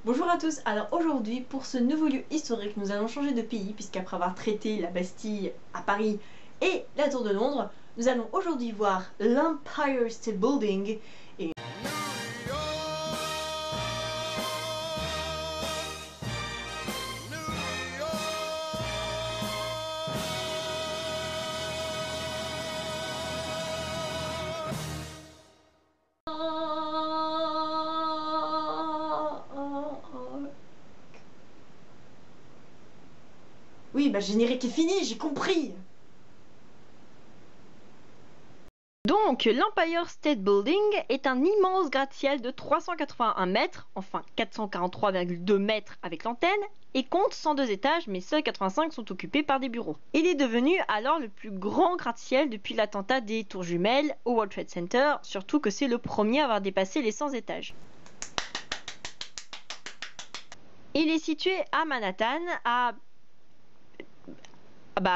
Bonjour à tous, alors aujourd'hui pour ce nouveau lieu historique nous allons changer de pays puisqu'après avoir traité la Bastille à Paris et la Tour de Londres, nous allons aujourd'hui voir l'Empire State Building et oui, bah le générique est fini, j'ai compris. Donc, l'Empire State Building est un immense gratte-ciel de 381 mètres, enfin 443,2 mètres avec l'antenne, et compte 102 étages, mais seuls 85 sont occupés par des bureaux. Il est devenu alors le plus grand gratte-ciel depuis l'attentat des tours jumelles au World Trade Center, surtout que c'est le premier à avoir dépassé les 100 étages. Il est situé à Manhattan, à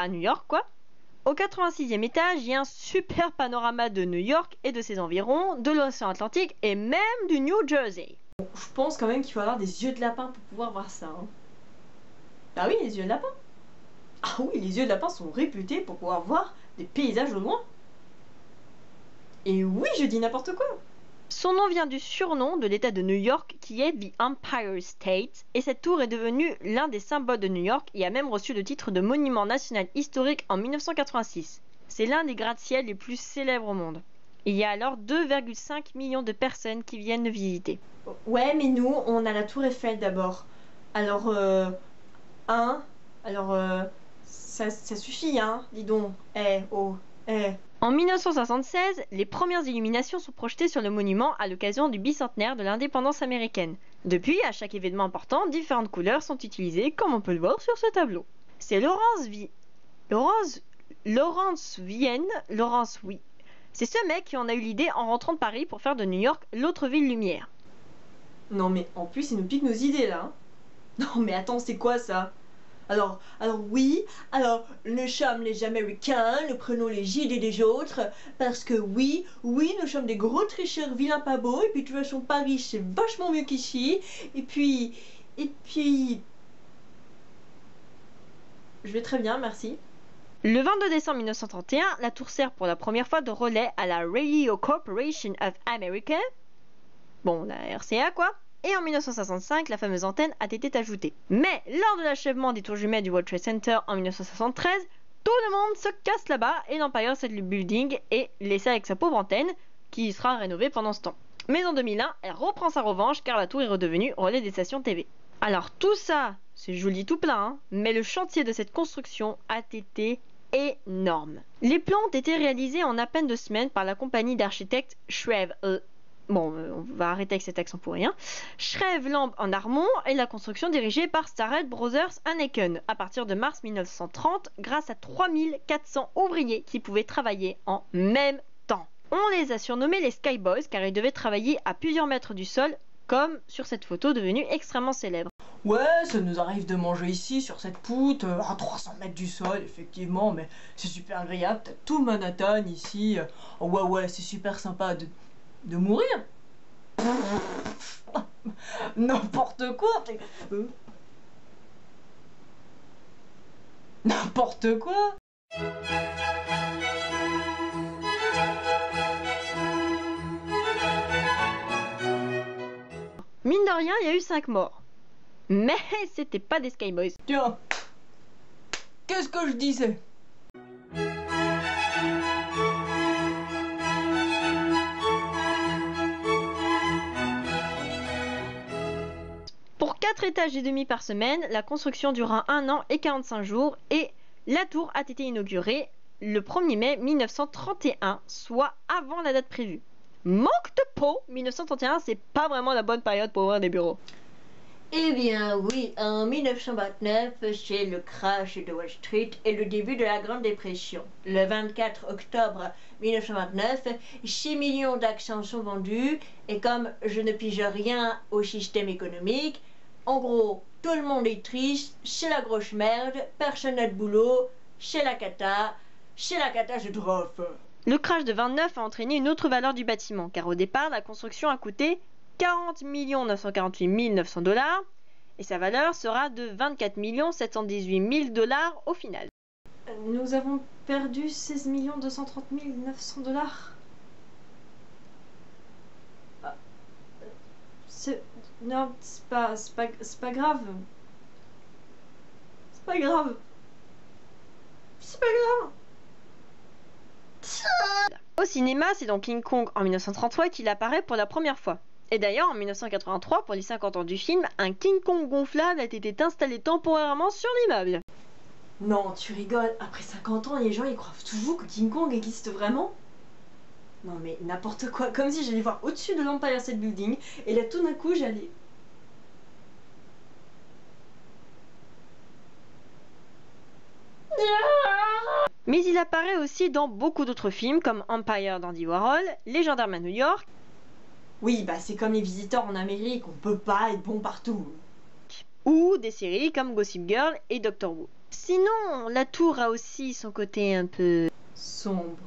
New York quoi. Au 86e étage, il y a un super panorama de New York et de ses environs, de l'océan Atlantique et même du New Jersey. Bon, je pense quand même qu'il faut avoir des yeux de lapin pour pouvoir voir ça. Hein. Bah oui, les yeux de lapin. Ah oui, les yeux de lapin sont réputés pour pouvoir voir des paysages au loin. Et oui, je dis n'importe quoi. Son nom vient du surnom de l'État de New York qui est The Empire State, et cette tour est devenue l'un des symboles de New York et a même reçu le titre de monument national historique en 1986. C'est l'un des gratte-ciels les plus célèbres au monde. Il y a alors 2,5 millions de personnes qui viennent le visiter. Ouais, mais nous, on a la tour Eiffel d'abord. Alors, ça suffit, hein, dis donc. En 1976, les premières illuminations sont projetées sur le monument à l'occasion du bicentenaire de l'indépendance américaine. Depuis, à chaque événement important, différentes couleurs sont utilisées, comme on peut le voir sur ce tableau. C'est Laurence Vienne. C'est ce mec qui en a eu l'idée en rentrant de Paris pour faire de New York l'autre ville lumière. Non mais en plus, il nous pique nos idées là. Hein. Non mais attends, c'est quoi ça? Alors oui, nous sommes les Américains, nous prenons les idées des autres, parce que oui, nous sommes des gros tricheurs vilains pas beaux, et puis de toute façon Paris c'est vachement mieux qu'ici, et puis... Je vais très bien, merci. Le 22 décembre 1931, la tour sert pour la première fois de relais à la Radio Corporation of America, bon la RCA quoi. Et en 1965, la fameuse antenne a été ajoutée. Mais lors de l'achèvement des tours jumelles du World Trade Center en 1973, tout le monde se casse là-bas et l'Empire State Building est laissé avec sa pauvre antenne, qui sera rénovée pendant ce temps. Mais en 2001, elle reprend sa revanche car la tour est redevenue relais des stations TV. Alors tout ça, c'est joli tout plein, hein, mais le chantier de cette construction a été énorme. Les plans ont été réalisés en à peine 2 semaines par la compagnie d'architectes Shreve. On va arrêter avec cet accent pour rien. Shreve Lamb en Armont et la construction dirigée par Starrett Brothers Hanneken à partir de mars 1930 grâce à 3400 ouvriers qui pouvaient travailler en même temps. On les a surnommés les Skyboys car ils devaient travailler à plusieurs mètres du sol comme sur cette photo devenue extrêmement célèbre. Ouais, ça nous arrive de manger ici sur cette poutre, à 300 mètres du sol, effectivement, mais c'est super agréable, t'as tout Manhattan ici. Ouais, c'est super sympa de mourir. N'importe quoi. N'importe quoi. Mine de rien, il y a eu 5 morts. Mais c'était pas des Skyboys. Tiens, qu'est-ce que je disais? Pour 4 étages et demi par semaine, la construction dura 1 an et 45 jours et la tour a été inaugurée le 1er mai 1931, soit avant la date prévue. Manque de peau, 1931, c'est pas vraiment la bonne période pour ouvrir des bureaux. Eh bien oui, en 1929, c'est le crash de Wall Street et le début de la Grande Dépression. Le 24 octobre 1929, 6 millions d'actions sont vendues et comme je ne pige rien au système économique, en gros, tout le monde est triste, c'est la grosse merde, personne n'a de boulot, c'est la catastrophe. Le crash de 29 a entraîné une autre valeur du bâtiment, car au départ, la construction a coûté 40 948 900 $, et sa valeur sera de 24 718 000 $ au final. Nous avons perdu 16 230 900 $. Non, c'est pas grave. C'est pas grave. C'est pas grave. Au cinéma, c'est dans King Kong en 1933 qu'il apparaît pour la première fois. Et d'ailleurs, en 1983, pour les 50 ans du film, un King Kong gonflable a été installé temporairement sur l'immeuble. Non, tu rigoles. Après 50 ans, les gens ils croient toujours que King Kong existe vraiment. Non mais n'importe quoi. Comme si j'allais voir au-dessus de l'Empire State Building et là tout d'un coup j'allais... Mais il apparaît aussi dans beaucoup d'autres films comme Empire d'Andy Warhol, Les Gendarmes à New York. Oui, bah c'est comme les visiteurs en Amérique, on peut pas être bon partout. Ou des séries comme Gossip Girl et Doctor Who. Sinon, la tour a aussi son côté un peu... sombre.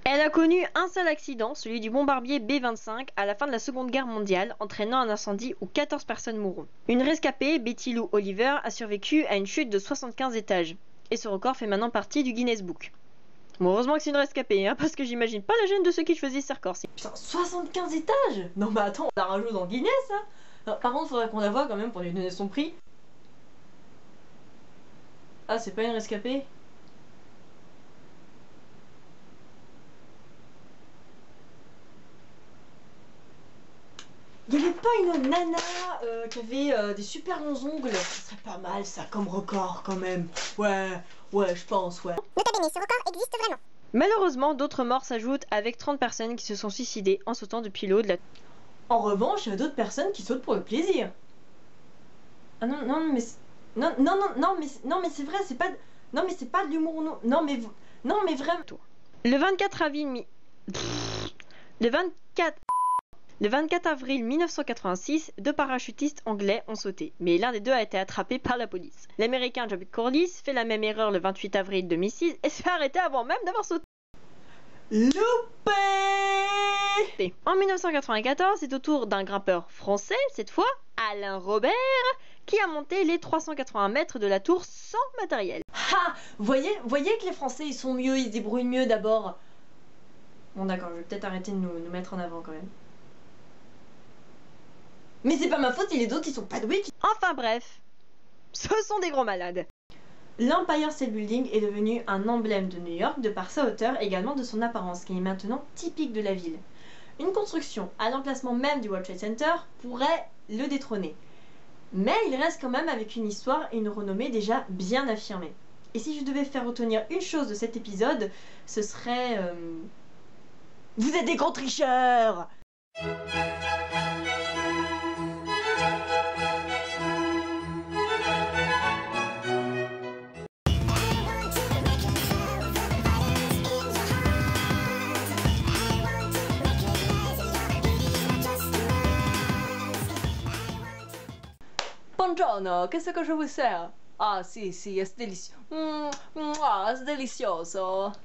Elle a connu un seul accident, celui du bombardier B-25 à la fin de la Seconde Guerre mondiale, entraînant un incendie où 14 personnes mourront. Une rescapée, Betty Lou Oliver, a survécu à une chute de 75 étages. Et ce record fait maintenant partie du Guinness Book. Bon, heureusement que c'est une rescapée, hein, parce que j'imagine pas la gêne de ceux qui choisissent ces records. Putain, 75 étages. Non mais attends, on la rajoute dans Guinness, hein. Non, par contre, faudrait qu'on la voie quand même pour lui donner son prix. Ah, c'est pas une rescapée? Il y avait pas une nana qui avait des super longs ongles? Ce serait pas mal ça comme record quand même. Ouais, je pense, ouais. Nota bene, ce record existe vraiment. Malheureusement, d'autres morts s'ajoutent avec 30 personnes qui se sont suicidées en sautant depuis le haut de la... En revanche, il y a d'autres personnes qui sautent pour le plaisir. Ah non, non, mais... Non, mais c'est vrai, c'est pas... Non, mais c'est pas de l'humour, non. Non, mais vraiment... Le 24 avril... Le 24 avril 1986, 2 parachutistes anglais ont sauté, mais l'un des deux a été attrapé par la police. L'américain David Corliss fait la même erreur le 28 avril 2006 et s'est arrêté avant même d'avoir sauté. Loupé! En 1994, c'est au tour d'un grimpeur français, cette fois Alain Robert, qui a monté les 380 mètres de la tour sans matériel. Ah! Voyez que les Français ils sont mieux, ils se débrouillent mieux d'abord. Bon d'accord, je vais peut-être arrêter de nous mettre en avant quand même. Mais c'est pas ma faute si les autres ils sont pas doués. Enfin bref, ce sont des gros malades. L'Empire State Building est devenu un emblème de New York de par sa hauteur et également de son apparence qui est maintenant typique de la ville. Une construction à l'emplacement même du World Trade Center pourrait le détrôner. Mais il reste quand même avec une histoire et une renommée déjà bien affirmée. Et si je devais faire retenir une chose de cet épisode, ce serait... Vous êtes des gros tricheurs! Buongiorno, qu'est-ce que je vous sers? Ah, si, c'est délicieux. C'est delicioso.